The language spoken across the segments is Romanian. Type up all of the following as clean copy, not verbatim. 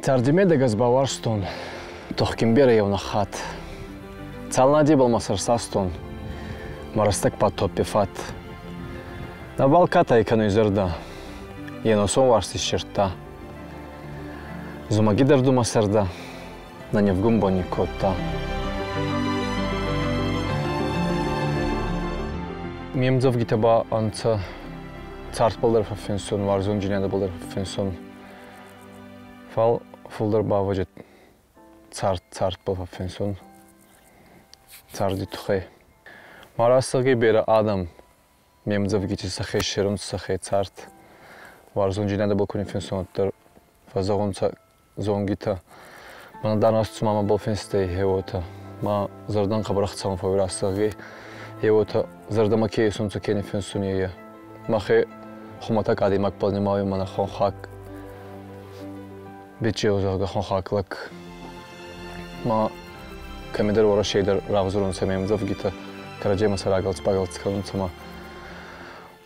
Цардимедегаз баварстон, тохкимбере евнахат. Цалнади был масарсастон, марастак потоппифат. На балката икану изерда, еносон варсис черта. Зумагидер думасерда, на невгумбони котта. Мемзов гитаба анца царт балдар фафенсон, варзон джинеда балдар фафенсон. Фал фулдар баваджет царт бал фафенсон. Царди тухай. Марасаги бера адам мемзов гити сахе шерун сахе царт. Варзон джинеда бал конфенсон тер фазагонца зонгита. Мана данас мама бал фенстей хеота. Ма зардан қабрахцам фавирасаги. Хеота зардама кейсон ца кени фенсония. Махе хумата кадимак полнимаю мана хонхак. Бичеозага хонхаклак. Ма камедер вора шейдер равзурун семемзов гита караджема сарагалц пагалц калунцама.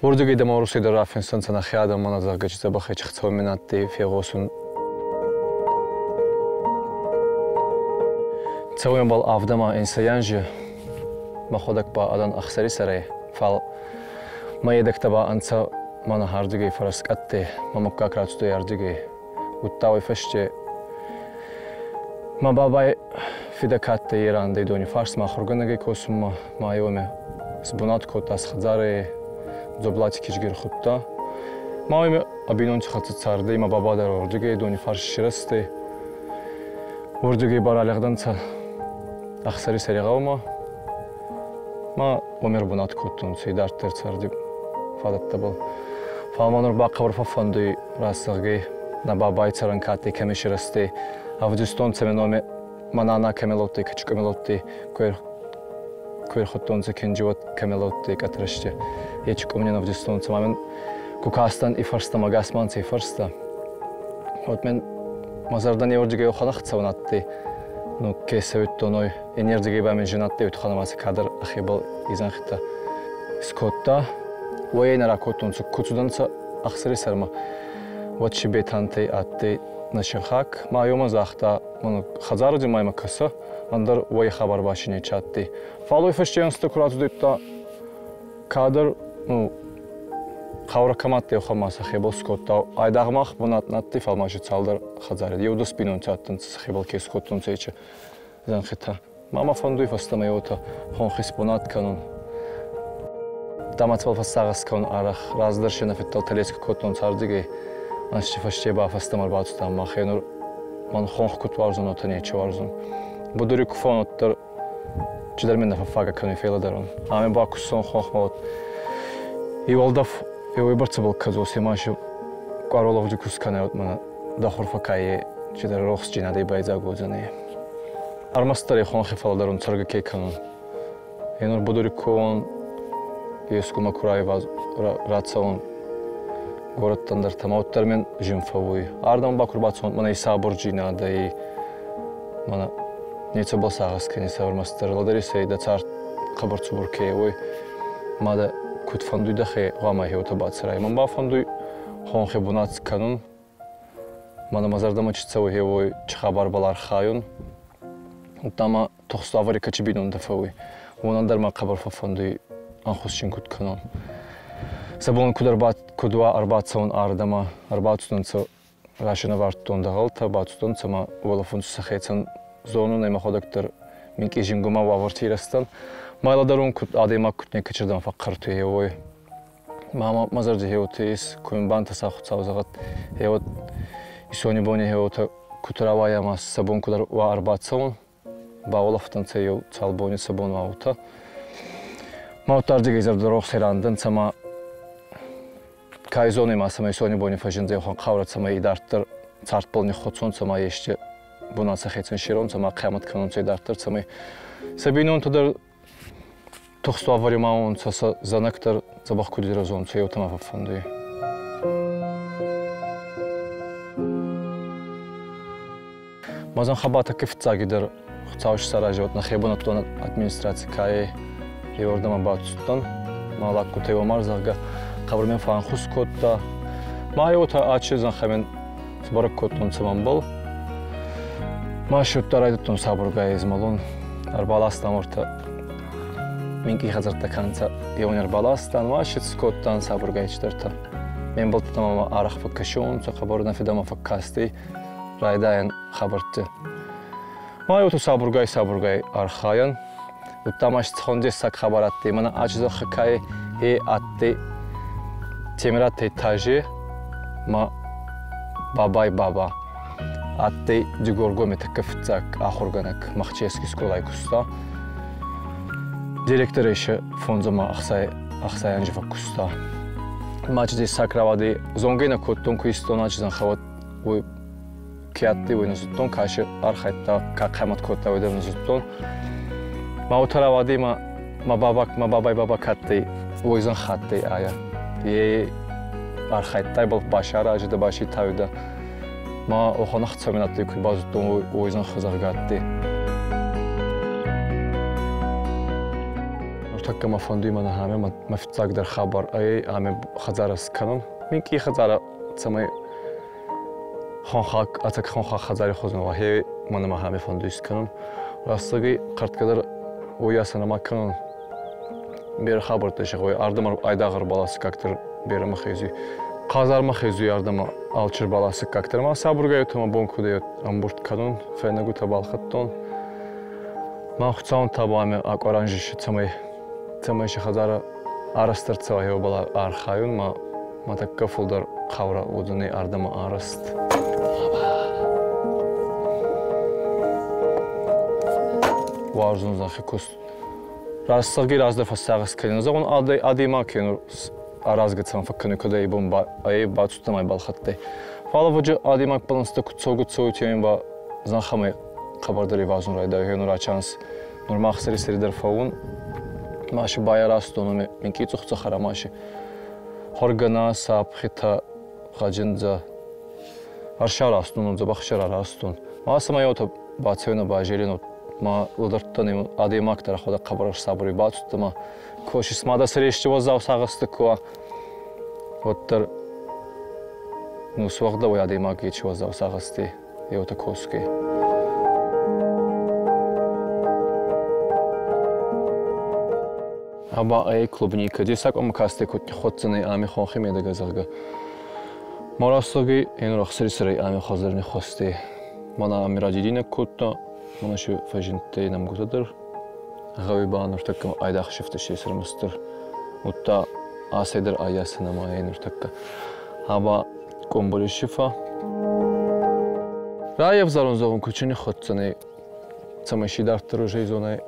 Урдуги демору шейдер рафенсон цана хиада мана загачи забахе чхцо минатти фегосун. Цауем бал авдама инсаянжи. Ма ходак ба адан ахсари сарай. Фал ма едек таба анца мана хардуги фараскатте. Ма как рацту ярдуги. Уттауи фаште. Ма бабай фидакатте иранде дони фарс ма хурганаги косума ма йоме сбунат кот ас хазаре зоблати кишгир хутта. Ма йоме абинон чхат царде ма баба дар ордуги дони фарс ширасте. Ордуги баралягдан ца ахсари саригаума. Ма умер бунат коттун сейдартер царди фадатта бол. Фалманур ба қабр фафанды расаги на бабай царан катте кемиширасте. Авдустон цеменоме манана камелотти качу камелотти квер хоттон цекенживот камелотти катраште. Ечик умнен авдустон цемамен кукастан и фарста магасман цей фарста. Вот мен мазардан еврдиге оханах цавнатти. Ну кесевиттоной энергиге ба мен женатте утханамасы кадр ахибал изанхита. Скотта военара коттон куцуданца ахсари сарма. Вот шибетанте атте нашахак майома захта мон хазар ди майма каса андар вай хабар башине чатти фалой фашченсто куратудта кадр ну хавра каматте хамаса хебол скотта айдагмах бунатнатти фалмаши цалдар хазар ди удус бинон чаттын хебол кескоттун цече занхита мама фондуй фастамайота хон хиспонат канун даматвал фасагас кан арах раздаршина фиттал телеск коттун цардиге Анши фаште ба фастамар баатустан ма хенур ман хонх кут варзун отане че варзун. Будури куфон оттар чидар мен нафага кани фейла дарун. Ами ба кусон хонх мавот. И волдав и выборца был казо семаши кваролов дикус кане от мана дахур факае чидар рохс джинадей байза гозане. Армастари хонхи фала дарун царга кей канун. Енур будури куон ескума курай ваз рацаун. Городтан дар тамауттар мен жинфавуй. Ардан ба курбатсон мана иса борджина да и мана нече болсагас кени савармастар ладари сейда цар қабар цубурке ой мада кут фандуй да хе гама хе отобатсарай ман ба фандуй хон хе бунат канун мана мазардама чицавуй хе ой чхабар балар хаюн утама тохставари качибинун да фавуй онан дар ма қабар фандуй анхусчин кут канун Сабон кудва арбатсон ардама арбатстонца рашина варттон дагалта батстонца ма волафун сахецан зону нема ходактар минки жингума вавартирастан майладарун кут адема кутне качырдан фаққарту ой мама мазарди хеотис кумбанта сахуцавзагат хеот исони бони хеота кутравая мас сабон кудар ва арбатсон ба волафтанца ё цалбони сабон ваута маутардиге зардарох серандан сама Кайзони масама исони бони фажинзе хон қаврат сама идартыр царт болни хотсон сама еште бунан сахетсон широн сама қиямат канун идартыр сама сабинон тудар тухсто авари маун саса занактар забах кудиразон цеютама фафандуи мазан хабата кифцагидер хцауш саражот на хебонатон администрация кай евордама батустан малак кутева марзага Қабырмен фан хус котта. Майота ачы занхамен сбарак коттон цаман был. Marşrutlara tuttum Saburgay izmalon. Arbalastan orta. Minki hazırda kanca yoğun Arbalastan marşrut Skottan Saburgay çıtırta. Men bu tutama araq fakşon, xabarına fidama fakkasti. Raydayan xabartı. Mayotu Saburgay arxayan. Utamaş tıxonca sak xabaratdi. Mana acıza xikay attı. Temirat etaji ma babay baba. Attı digorgo metakafitsak axurganak maxcheski skolay kusta. Direktor işi fonzama axsayanjı fakusta. Maçı sakravadi zongena kotton kuiston açıdan xavat u kiyatti u nuzutton karşı arxaytta qamat kotta u nuzutton. Ma utaravadi ma babay baba kattı u yüzden xattı aya. Ye arxaytta bol başarı acıda başı tavda. Ma oxana xtsaminatlı ku bazutton u yüzden xazargattı. Takama fonduy mana hame mafitsag dar xabar ay hame xazaras kanım. Minki xazara tsamay xonxaq atak xonxaq xazari xozun va he mana ma hame fonduy kanım. Rastlığı qart kadar oyasana makanın bir xabar taşı qoy ardımar aydağır balası kaktır berimi xezi. Qazarma xezi yardıma alçır balası kaktır. Ma Saburgay tama bonku deyot amburt kanın fenagu tabalxatton. Ma xtsan tabame ak oranjı tsamay Tama işi xazara arastırtsa he bala arxayun ma takka fuldar qavra uduni ardama arast. Varzunuzdan xikust. Rastlığı razda fasağız keliniz. On adima kenur arazgıtsan fakkını kodayı bomba ayı batuttamay balxatday. Fala vucu adimak balansta kutsogut soğutuyun ba zanxamay xabardari vazun rayda henur açans normal xseri seridir faun. Maşı bayar astonu minki çok xara maşı. Horgana sap xita xajınca arşar astonunca baxşar aston. Masama yota batsayona bajelino ma udarttan adimak tara xoda qabarar sabri batutma. Koşismada sreşçi vazав sağıstık ko. Ottar nusvaqda o adimak geç vazав sağıstı. Yota koski. Aba ay klubnika. Desak omkasте kut xotcani ами xonxi medagazalga. Maraslığı en raxsiri sıray ами xazarni xosti. Mana ами radidine kutta mana şu fajinte nam gutadır. Gaviban urtakka aydax şifte şesirmistır. Utta asedir ayasına ma en urtakka. Aba komboli şifa. Rayev zarunzovun kuchini xotcani tsamashidar уже зонай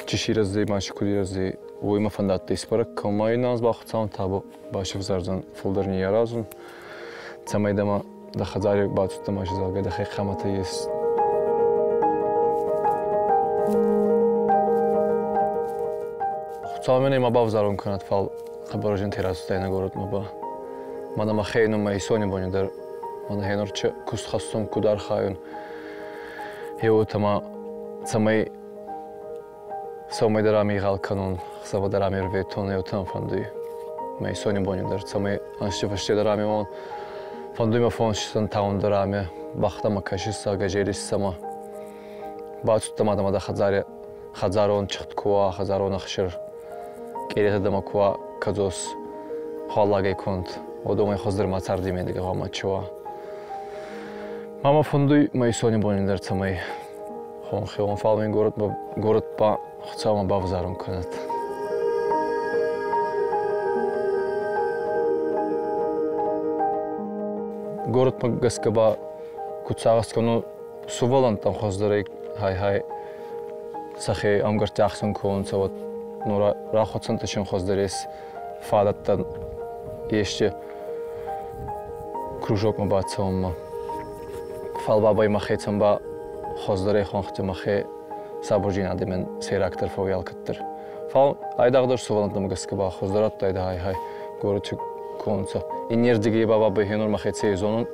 чиширазы машкуриразы ойма фандатты испарак комайназ бахтсан табу башив зарзан фулдарни яразун цамайдама да хазари батутта машизалга да хаймата есть цалмене ма бав зарун канат фал хабарожин терасутайна город маба мана ма хейну ма исони бонидер мана хейнорча кус хастум кудар хаюн еутама цамай Somay darami galkanun, xsava darami rvetun yotan fanduy. May soni bonidar, samay anşi fashti darami on. Fanduy ma fonşisan taun darami, baxta ma kashisa gajeris sama. Batutta madama da xazaron çıxt kuwa, xazaron axshir. Kereta dama kuwa kazos xallagay kont. Odomay xozdir matsar dimediga gama çuwa. Mama fanduy may soni bonidar samay. Xon falmen gorod ba Xtsama bavzarun kanat. Город Магаскаба куцагаскану сувалантан хоздарай hay сахи амгартяхсан конца вот нора рахотсан ташин хоздарес фадаттан ешче кружок ма бацамма фалбабай махетсан ба хоздарай хонхте махе Saburjin ademen seyraktır foyal kıttır. Fal aydağdır suvalantım gıskıba xozdarat daydı hay goruçuk konca. İnerdigi baba behenur maxet sezonun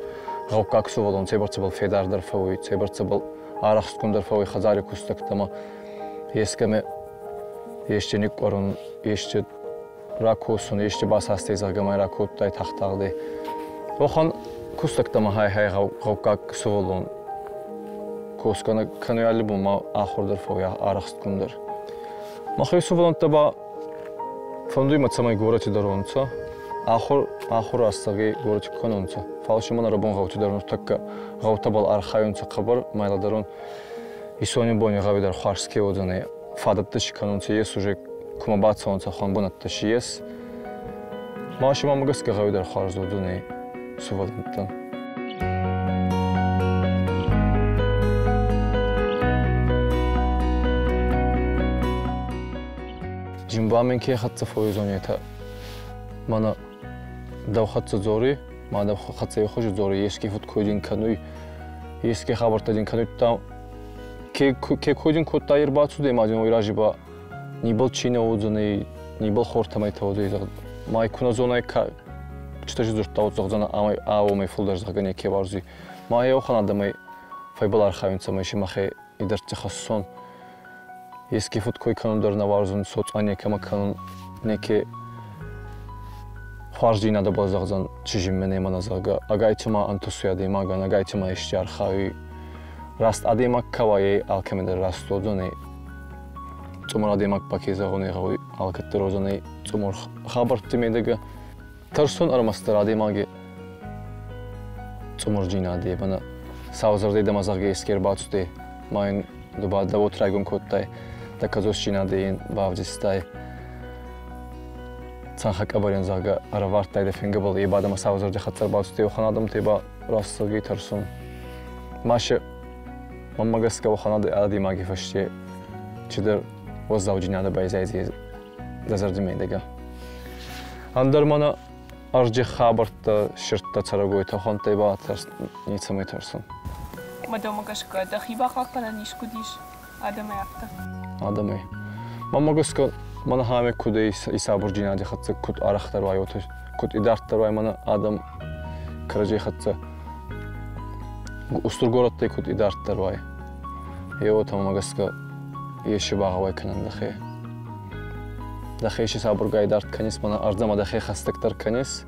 gavkak suvalon sebartsabal fedardır foy sebartsabal araqskundur foy xazari kustaktama eskeme eşçenik qorun eşçe rakosun eşçe basastay zagamay rakotday taxtağdı. Oxan kustaktama hay gavkak suvalon Koskana kanuyalli bu ma ahurdur foya araqstkundur. Ma xeysu volonta ba fonduy matsamay gorati daronca. Ahur astagi gorati kanonca. Falshi mana rabon gauti daron takka gauta bal arxayunca qabar mayla daron. Isoni boni gavi dar xarski odane fadatda shikanonca yes уже kumabaconca xonbonatta shiyes. Maaşı mamagas gavi dar xarz odane suvalontan. Jimbamen ki xatsa foyuzoniyata mana dav xatsa zori ma dav xatsa yoxuj zori yeski fut koydin kanuy yeski xabartadin kanuy tam ke koydin kodtayır batsu de madin oyraji ba nibal çine odzani nibal xortamay tawdi may kuna zonay ka çtaji zurtta odzogzana amay aomay fuldar zagani ke varzi ma yoxan adamay faybal arxayunsa may shimaxe idartsi xasson Eski futkoy kanunlarına varzun sotsaniye kama kanun neke xarjina da bazağzan çijimmen emanazaga agayçıma antusuya demagan agayçıma işçi arxavi rast ademak kavayı alkemede rast odone çumur ademak pakeza onu gavi alkattır ozone çumur xabartı medega tarsun armastar ademagi çumur jina de bana savzarda demazagı esker batüde mayın dubada otraygun kottay Takazosçina deyin bavcistay. Sanxak abaryan zaga aravartay da fingabal ibadama savzarda xatsar batüde yoxanadım teba rastlığı tarsun. Maşı mamagaska yoxanadı adimagi faşçe çidir vazavcina da bayzayzi dazardimeydiga. Andar mana arjı xabartda şirtda çaragoy taxontay ba nitsamay tarsun. Madamagaska da xiba xaqala nişkudiş adamay yaptı. Adamay. Mamagaska mana hame kude isaburjina de xatsa kut araxtar vay otu kut idarttar vay mana adam karaje xatsa usturgoratda kut idarttar vay. Yo tamagaska yeşi bağa vay kanan daxi. Daxi yeşi saburga idart kanis mana arzama daxi xastaktar kanis.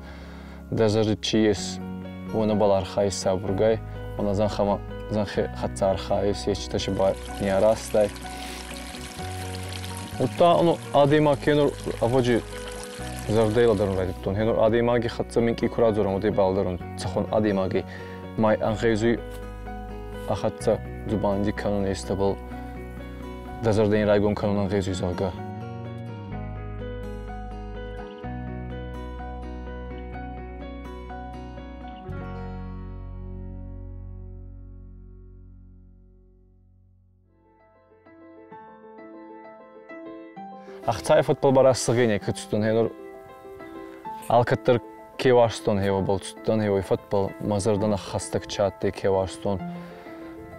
Dazarı çiyes ona balar xay saburgay ona zanxama zanxi xatsa arxayis yeşi taşı ba niyarastay. Utta onu adema kenor avacı zardayla darun radipton. Henor ademagi xatsa minki kurazoram ode baldarun. Saxon ademagi may anxezu axatsa zubandi kanun estabal dazardayn raygon kanun anxezu zaga. Axtay futbol barasıgıne kütüstün henor alkattır kevarston heva boltuttan heva futbol mazardan xastak çatde kevarston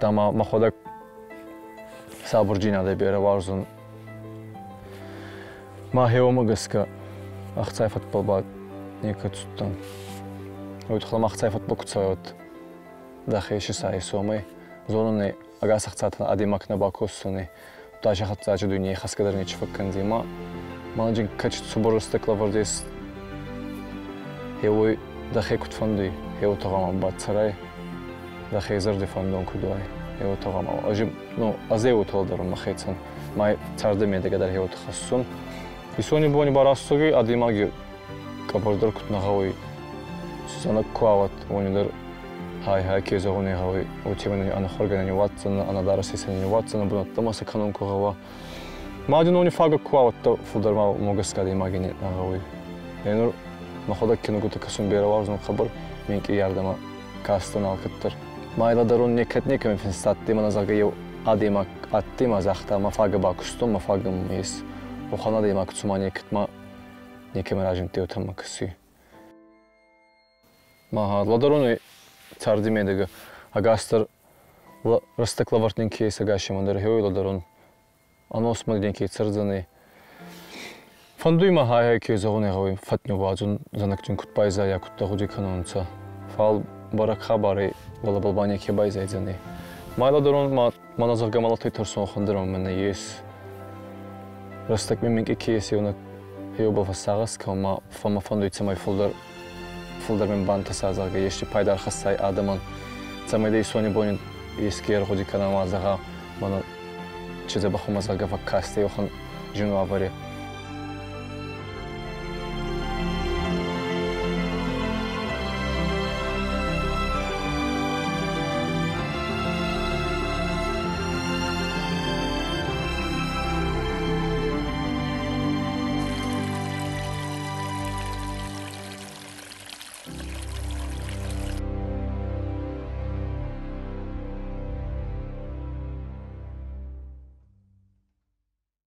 dama maxodak saburjina da bere varzun ma heva magaska axtay futbol ba ne kütüstün oytxlam axtay futbol kutsayot da xeşi sayısomay zonune agas axtatan ademakna bakosuni Taşı xatsaçı dünyayı xas kadar ne çıfakkan diyema. Malacın kaçıt suborustakla var deyiz. Hevoy dahi kutfandı. Hevo tağama batsaray. Dahi zardı fandon kuduay. Hevo tağama. Acım no azevo toldarım maxetsan. May çardım yedi kadar hevo tıxassun. İsoni boni barastığı adimagi kabardar kutnağaoy. Sana kuavat oniler hay keza onu havi uçemeni ana xorganani Watson ana darasisani Watson bunu tamasa kanun kuava. Madin oni faga kuavatta fuldarma mogaska de magini havi. Enur maxodak kinu guta kasun bera varzun xabar minki yardama kastan alkattır. Mayla darun nekat nekem finsatti mana zaga yev adema atti mazaqta ma faga bakustum ma faga mis. Oxana de maksumani kitma nekem rajinti otamma kısı. Ma ladarunu Çardım edegi agastar rastakla vartın ki sagaşım andar heoyla darun anosma den ki çarzani fanduyma hay ki zagone havi fatnu vazun zanakçın kutbayza ya kutta hudi kanonsa fal barak xabari wala balbanya ki bayza zani mayla darun manazar gamalati tarson xandaram men yes rastak min ki ona heoba fasagas kama fama fanduy çamay folder men banta sazaga yeşli paydar xassay adamın Zamayda isoni boyun эскер ходи канамазага мана чиза бахумазага касте охан жуну авари